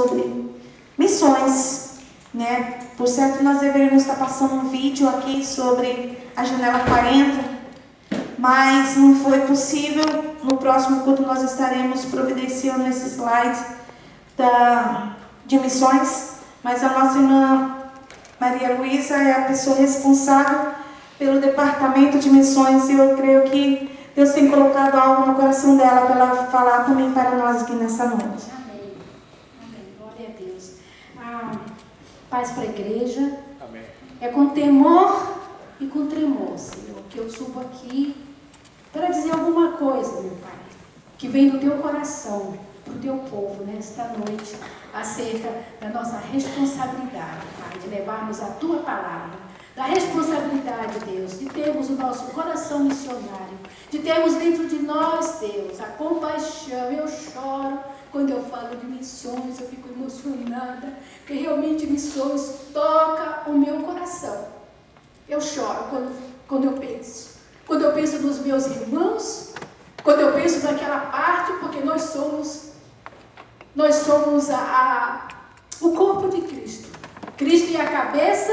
sobre missões, né? Por certo, nós deveríamos estar passando um vídeo aqui sobre a janela 40, mas não foi possível. No próximo culto nós estaremos providenciando esse slide de missões, mas a nossa irmã Maria Luísa é a pessoa responsável pelo departamento de missões, e eu creio que Deus tem colocado algo no coração dela para ela falar também para nós aqui nessa noite. Amém. Amém. Glória a Deus. Paz para a igreja. Amém. É com temor e com tremor, Senhor, que eu subo aqui para dizer alguma coisa, meu Pai, que vem do teu coração, para o teu povo, nesta noite, acerca da nossa responsabilidade, Pai, de levarmos a tua palavra, da responsabilidade, Deus, de termos o nosso coração missionário, de termos dentro de nós, Deus, a compaixão. Eu choro quando eu falo de missões, eu fico emocionada, porque realmente missões toca o meu coração. Eu choro quando eu penso. Quando eu penso nos meus irmãos, quando eu penso naquela parte, porque nós somos o corpo de Cristo. Cristo é a cabeça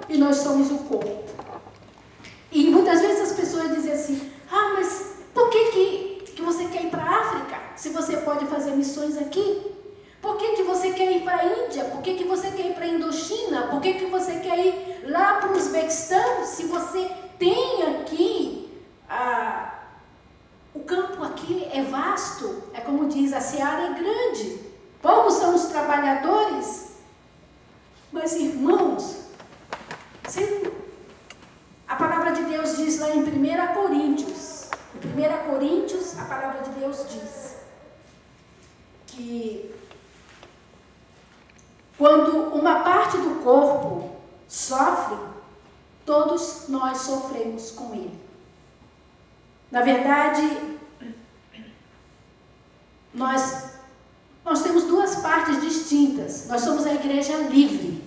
e nós somos o corpo. E muitas vezes as pessoas dizem assim: mas por que você quer ir para a África, se você pode fazer missões aqui? Por que você quer ir para a Índia? Por que você quer ir para a Indochina? Por que você quer ir lá para o Uzbequistão, se você tem aqui o campo aqui é vasto? É como diz, a seara é grande, poucos são os trabalhadores. Mas irmãos, a palavra de Deus diz lá em 1 Coríntios, a palavra de Deus diz que quando uma parte do corpo sofre, todos nós sofremos com ele. Na verdade, nós temos duas partes distintas. Nós somos a igreja livre.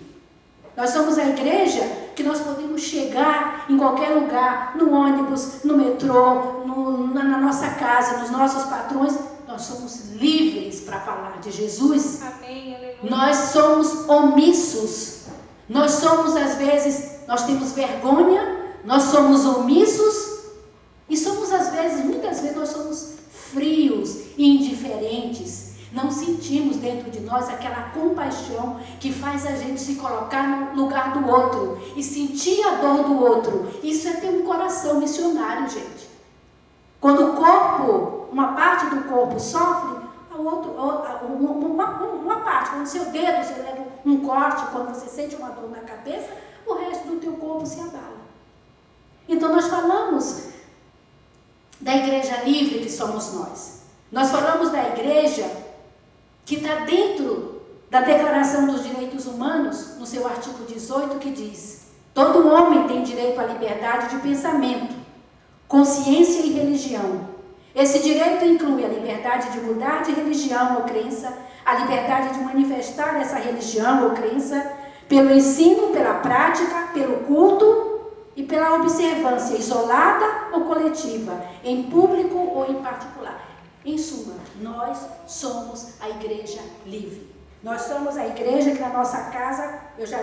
Nós somos a igreja que nós podemos chegar em qualquer lugar, no ônibus, no metrô, na nossa casa, nos nossos patrões. Nós somos livres para falar de Jesus. Amém, aleluia. Nós somos omissos. Nós somos, às vezes, nós temos vergonha, nós somos omissos e somos, às vezes, muitas vezes, nós somos frios e indiferentes. Não sentimos dentro de nós aquela compaixão que faz a gente se colocar no lugar do outro e sentir a dor do outro. Isso é ter um coração missionário, gente. Quando o corpo, uma parte do corpo sofre, uma parte, quando o seu dedo, você leva um corte, quando você sente uma dor na cabeça, o resto do teu corpo se abala. Então nós falamos da igreja livre que somos nós. Nós falamos da igreja que está dentro da Declaração dos Direitos Humanos, no seu artigo 18, que diz: todo homem tem direito à liberdade de pensamento, consciência e religião. Esse direito inclui a liberdade de mudar de religião ou crença, a liberdade de manifestar essa religião ou crença, pelo ensino, pela prática, pelo culto e pela observância isolada ou coletiva, em público ou em particular. Em suma, nós somos a igreja livre. Nós somos a igreja que na nossa casa, eu já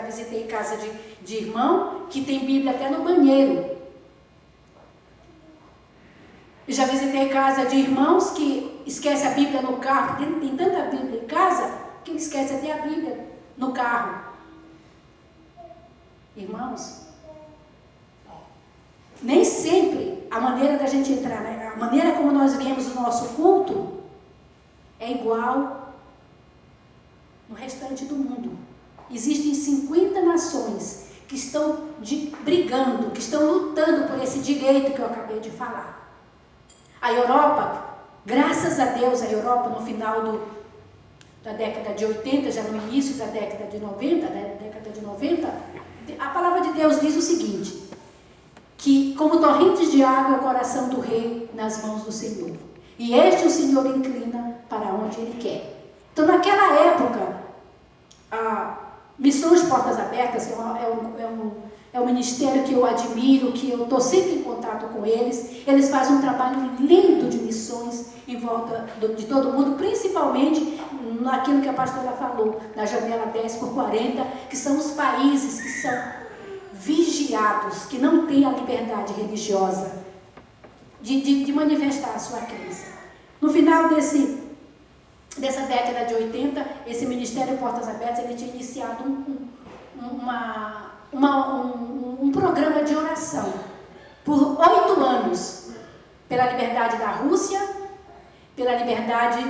visitei casa de irmão que tem Bíblia até no banheiro. Eu já visitei casa de irmãos que esquece a Bíblia no carro. Tem tanta Bíblia em casa que ele esquece até a Bíblia no carro. Irmãos, nem sempre a maneira da gente entrar, a maneira como nós vemos o nosso culto é igual no restante do mundo. Existem 50 nações que estão brigando, que estão lutando por esse direito que eu acabei de falar. A Europa, graças a Deus, a Europa no final da década de 80, já no início da década de 90, a palavra de Deus diz o seguinte: que como torrentes de água é o coração do rei nas mãos do Senhor, e este o Senhor inclina para onde ele quer. Então, naquela época, a Missões Portas Abertas é um ministério que eu admiro, que eu estou sempre em contato com eles. Eles fazem um trabalho lindo de missões em volta de todo mundo, principalmente naquilo que a pastora falou, na janela 10 por 40, que são os países que são vigiados, que não têm a liberdade religiosa de manifestar a sua crença. No final dessa década de 80, esse Ministério Portas Abertas, ele tinha iniciado um programa de oração por 8 anos, pela liberdade da Rússia, pela liberdade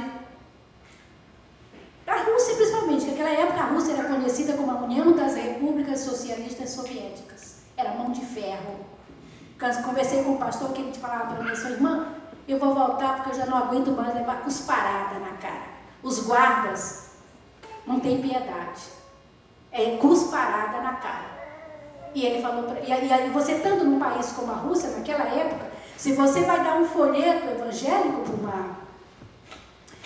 da Rússia principalmente, porque naquela época a Rússia era conhecida como a União das Repúblicas Socialistas Soviéticas, era mão de ferro. Conversei com o pastor que ele falava para mim, sua irmã, eu vou voltar porque eu já não aguento mais levar cusparada na cara. Os guardas não têm piedade, é cusparada na cara. E ele falou, e você estando num país como a Rússia, naquela época, se você vai dar um folheto evangélico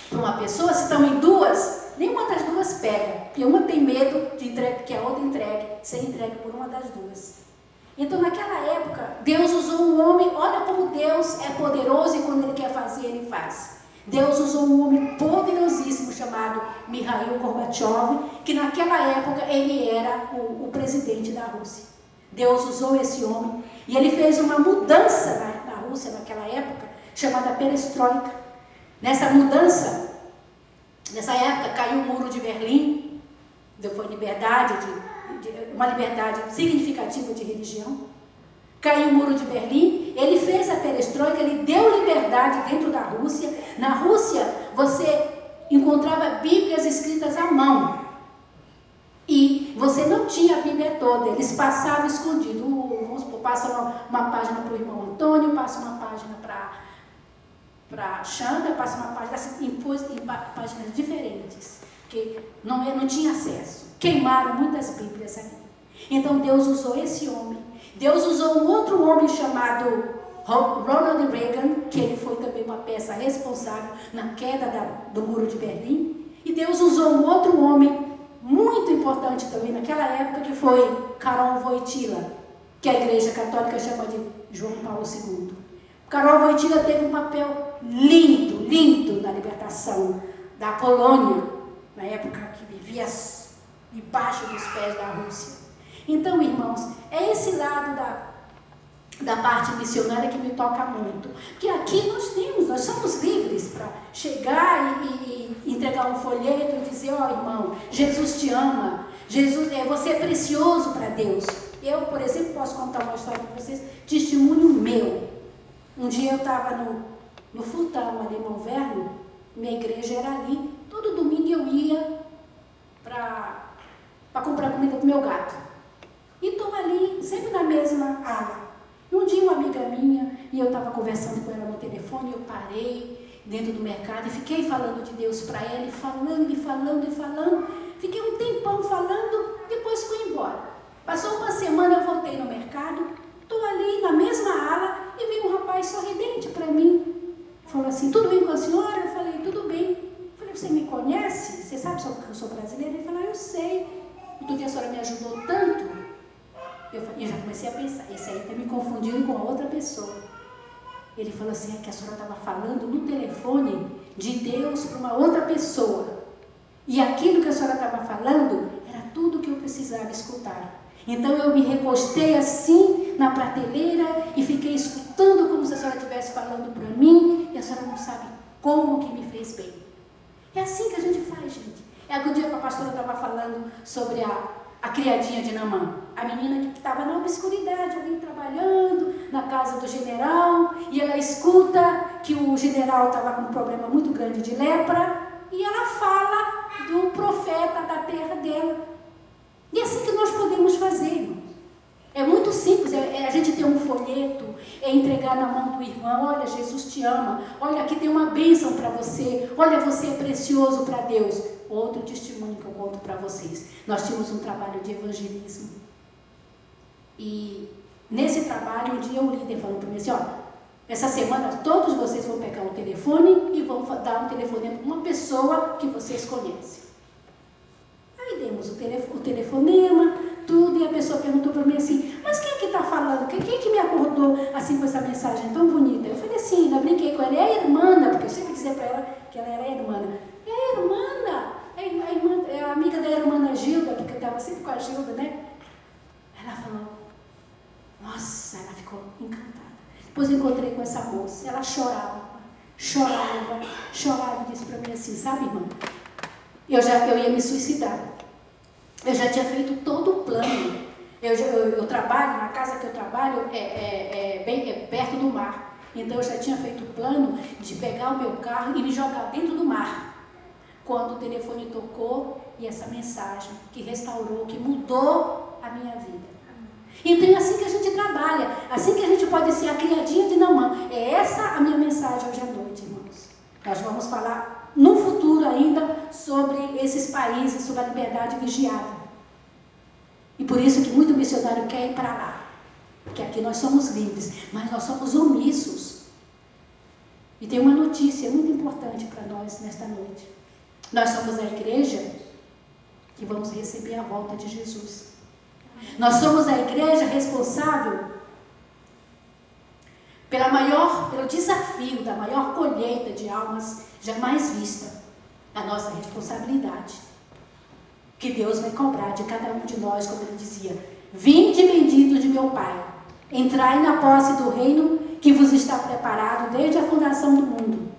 para uma pessoa, se estão em duas, nenhuma das duas pega, porque uma tem medo de que a outra ser entregue por uma das duas. Então, naquela época, Deus usou um homem, olha como Deus é poderoso e quando Ele quer fazer, Ele faz. Deus usou um homem poderosíssimo chamado Mikhail Gorbachev, que naquela época ele era o presidente da Rússia. Deus usou esse homem e ele fez uma mudança na Rússia naquela época, chamada perestroika. Nessa mudança, nessa época caiu o muro de Berlim, foi uma liberdade significativa de religião. Caiu o muro de Berlim, ele fez a perestroika, ele deu liberdade dentro da Rússia. Na Rússia, você encontrava Bíblias escritas à mão. E você não tinha a Bíblia toda, eles passavam escondido. Vamos supor, passa uma página para o irmão Antônio, passa uma página para a Xanda, passa uma página assim, em páginas diferentes, porque não tinha acesso. Queimaram muitas Bíblias ali. Então Deus usou esse homem. Deus usou um outro homem chamado Ronald Reagan, que ele foi também uma peça responsável na queda do muro de Berlim. E Deus usou um outro homem muito importante também naquela época, que foi Karol Wojtyla, que a Igreja Católica chama de João Paulo II. Karol Wojtyla teve um papel lindo na libertação da Polônia, na época que vivia debaixo dos pés da Rússia. Então, irmãos, é esse lado da parte missionária que me toca muito. Porque aqui nós somos livres para chegar e entregar um folheto e dizer, irmão, Jesus te ama, você é precioso para Deus. Eu, por exemplo, posso contar uma história para vocês, testemunho meu. Um dia eu estava no Futão, ali em Monverno, minha igreja era ali, todo domingo eu ia para comprar comida para o meu gato. E estou ali, sempre na mesma ala. Um dia uma amiga minha, e eu estava conversando com ela no telefone, eu parei dentro do mercado e fiquei falando de Deus para ela, e falando. Fiquei um tempão falando, depois fui embora. Passou uma semana, eu voltei no mercado, estou ali na mesma ala, e veio um rapaz sorridente para mim. Falou assim, tudo bem com a senhora? Eu falei, tudo bem. Eu falei, você me conhece? Você sabe que eu sou brasileira? Ele falou, eu sei. Outro dia a senhora me ajudou tanto. Eu já comecei a pensar, esse aí está me confundindo com a outra pessoa. Ele falou assim, que a senhora estava falando no telefone de Deus para uma outra pessoa. E aquilo que a senhora estava falando era tudo que eu precisava escutar. Então eu me recostei assim na prateleira e fiquei escutando como se a senhora estivesse falando para mim, e a senhora não sabe como que me fez bem. É assim que a gente faz, gente. É que o dia que a pastora estava falando sobre a criadinha de Naamã, a menina que estava na obscuridade, ali trabalhando na casa do general, e ela escuta que o general estava com um problema muito grande de lepra, e ela fala do profeta da terra dela. E é assim que nós podemos fazer, irmãos. É muito simples, a gente ter um folheto, é entregar na mão do irmão, olha, Jesus te ama, olha, aqui tem uma bênção para você, olha, você é precioso para Deus. Outro testemunho que eu conto para vocês. Nós tínhamos um trabalho de evangelismo. E nesse trabalho, um dia o líder falou para mim assim, essa semana todos vocês vão pegar o telefone e vão dar um telefonema para uma pessoa que vocês conhecem. Aí demos o telefonema, tudo, e a pessoa perguntou para mim assim, mas quem é que está falando? Quem que me acordou assim com essa mensagem tão bonita? Eu falei assim, ainda brinquei com ela, é a irmã, porque eu sempre dizia para ela que ela era a irmã. É a irmã. a amiga da irmã Gilda, porque eu estava sempre com a Gilda, né? Ela falou, nossa, ela ficou encantada. Depois eu encontrei com essa moça, ela chorava e disse para mim assim, sabe, irmã, eu ia me suicidar. Eu já tinha feito todo o plano. Eu trabalho, na casa que eu trabalho é perto do mar. Então eu já tinha feito o plano de pegar o meu carro e me jogar dentro do mar. Quando o telefone tocou e essa mensagem que restaurou, que mudou a minha vida. Então é assim que a gente trabalha, assim que a gente pode ser a criadinha de Naamã. É essa a minha mensagem hoje à noite, irmãos. Nós vamos falar no futuro ainda sobre esses países, sobre a liberdade vigiada. E por isso que muito missionário quer ir para lá. Porque aqui nós somos livres, mas nós somos omissos. E tem uma notícia muito importante para nós nesta noite. Nós somos a igreja que vamos receber a volta de Jesus. Nós somos a igreja responsável pelo desafio da maior colheita de almas jamais vista. A nossa responsabilidade, que Deus vai cobrar de cada um de nós, como ele dizia, vinde benditos de meu Pai, entrai na posse do reino que vos está preparado desde a fundação do mundo,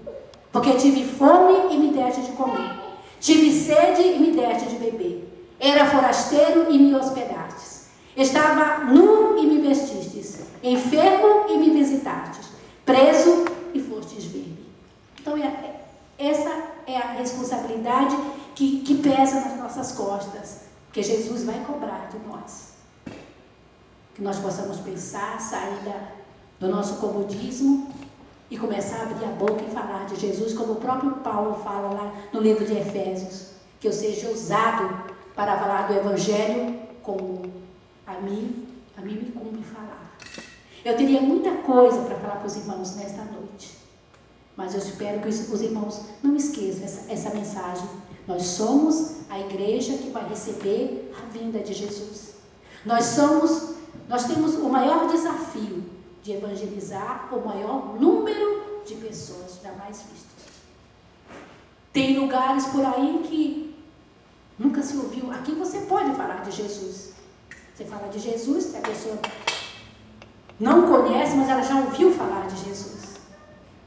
porque tive fome e me deste de comer, tive sede e me deste de beber, era forasteiro e me hospedastes, estava nu e me vestistes, enfermo e me visitastes, preso e fostes ver-me. Então essa é a responsabilidade que pesa nas nossas costas, que Jesus vai cobrar de nós. Que nós possamos pensar, sair do nosso comodismo e começar a abrir a boca e falar de Jesus, como o próprio Paulo fala lá no livro de Efésios, que eu seja usado para falar do Evangelho como a mim me cumpre falar. Eu teria muita coisa para falar para os irmãos nesta noite, mas eu espero que os irmãos não esqueçam essa mensagem. Nós somos a igreja que vai receber a vinda de Jesus. Nós temos o maior desafio de evangelizar o maior número de pessoas jamais vistas. Tem lugares por aí que nunca se ouviu. Aqui você pode falar de Jesus. Você fala de Jesus, se a pessoa não conhece, mas ela já ouviu falar de Jesus.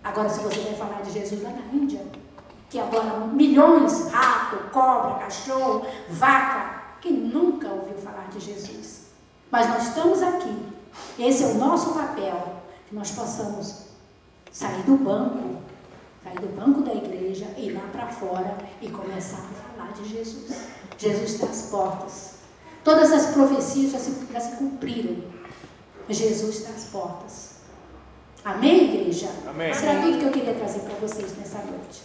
Agora, se você vai falar de Jesus lá na Índia, que agora milhões, rato, cobra, cachorro, vaca, que nunca ouviu falar de Jesus. Mas nós estamos aqui. Esse é o nosso papel, que nós possamos sair do banco da igreja, ir lá para fora e começar a falar de Jesus. Jesus está às portas. Todas as profecias já se cumpriram. Jesus está às portas. Amém, igreja? Amém. Isso era tudo que eu queria trazer para vocês nessa noite.